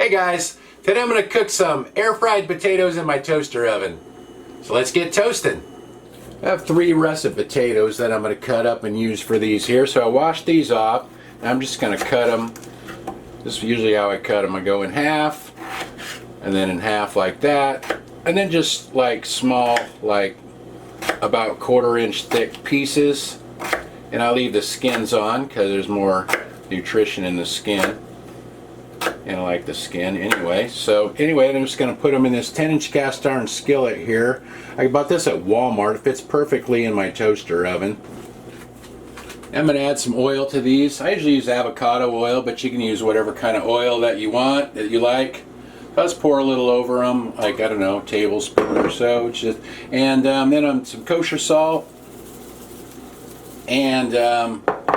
Hey guys, today I'm going to cook some air fried potatoes in my toaster oven. So let's get toasting. I have 3 russet potatoes that I'm going to cut up and use for these here. So I washed these off and I'm just going to cut them. This is usually how I cut them. I go in half and then in half like that, and then just like small, like about 1/4 inch thick pieces, and I leave the skins on because there's more nutrition in the skin. And I like the skin anyway. So anyway, I'm just going to put them in this 10-inch cast iron skillet here. I bought this at Walmart. It fits perfectly in my toaster oven. I'm going to add some oil to these. I usually use avocado oil, but you can use whatever kind of oil that you want, that you like. Let's pour a little over them, like, I don't know, a tablespoon or so. And then some kosher salt and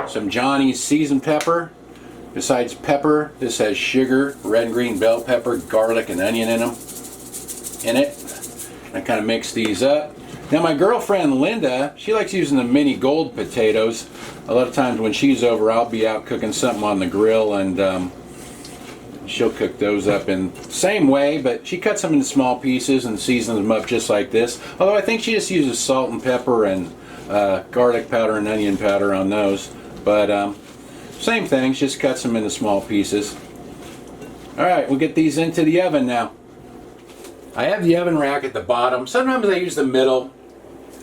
some Johnny's seasoned pepper. Besides pepper, this has sugar, red and green bell pepper, garlic, and onion in it. I kind of mix these up. Now my girlfriend Linda, she likes using the mini gold potatoes. A lot of times when she's over, I'll be out cooking something on the grill, and she'll cook those up in the same way, but she cuts them into small pieces and seasons them up just like this. Although I think she just uses salt and pepper and garlic powder and onion powder on those. But same thing, just cuts them into small pieces. Alright, we'll get these into the oven now. I have the oven rack at the bottom. Sometimes I use the middle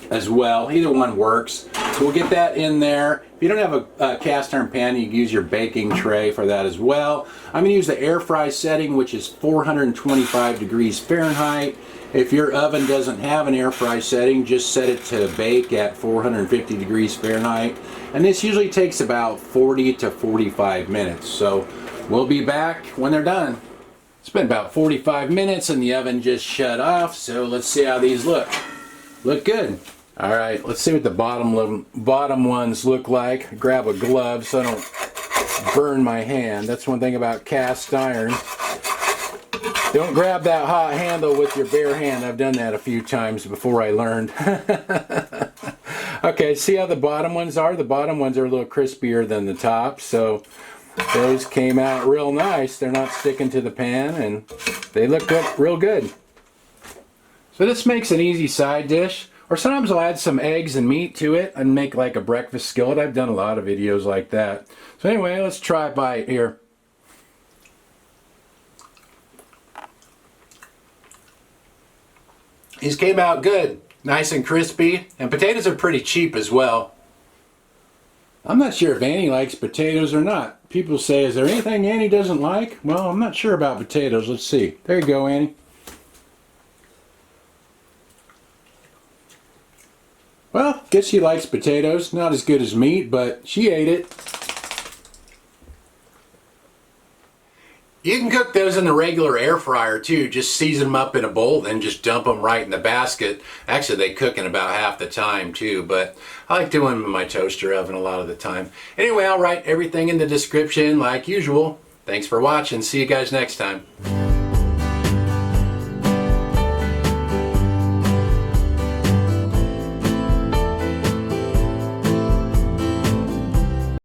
as well. Either one works. So we'll get that in there. If you don't have a cast iron pan, you can use your baking tray for that as well. I'm going to use the air fry setting, which is 425 degrees Fahrenheit. If your oven doesn't have an air fry setting, just set it to bake at 450 degrees Fahrenheit. And this usually takes about 40 to 45 minutes. So we'll be back when they're done. It's been about 45 minutes and the oven just shut off. So let's see how these look. Look good. All right, let's see what the bottom ones look like. Grab a glove so I don't burn my hand. That's one thing about cast iron. Don't grab that hot handle with your bare hand. I've done that a few times before I learned. Okay, see how the bottom ones are? The bottom ones are a little crispier than the top, so those came out real nice. They're not sticking to the pan, and they look good, real good. So this makes an easy side dish. Or sometimes I'll add some eggs and meat to it and make like a breakfast skillet. I've done a lot of videos like that. So anyway, let's try a bite here. These came out good. Nice and crispy. And potatoes are pretty cheap as well. I'm not sure if Annie likes potatoes or not. People say, is there anything Annie doesn't like? Well, I'm not sure about potatoes. Let's see. There you go, Annie. Well, guess she likes potatoes. Not as good as meat, but she ate it. You can cook those in the regular air fryer too. Just season them up in a bowl, then just dump them right in the basket. Actually, they cook in about half the time too, but I like doing them in my toaster oven a lot of the time. Anyway, I'll write everything in the description like usual. Thanks for watching. See you guys next time.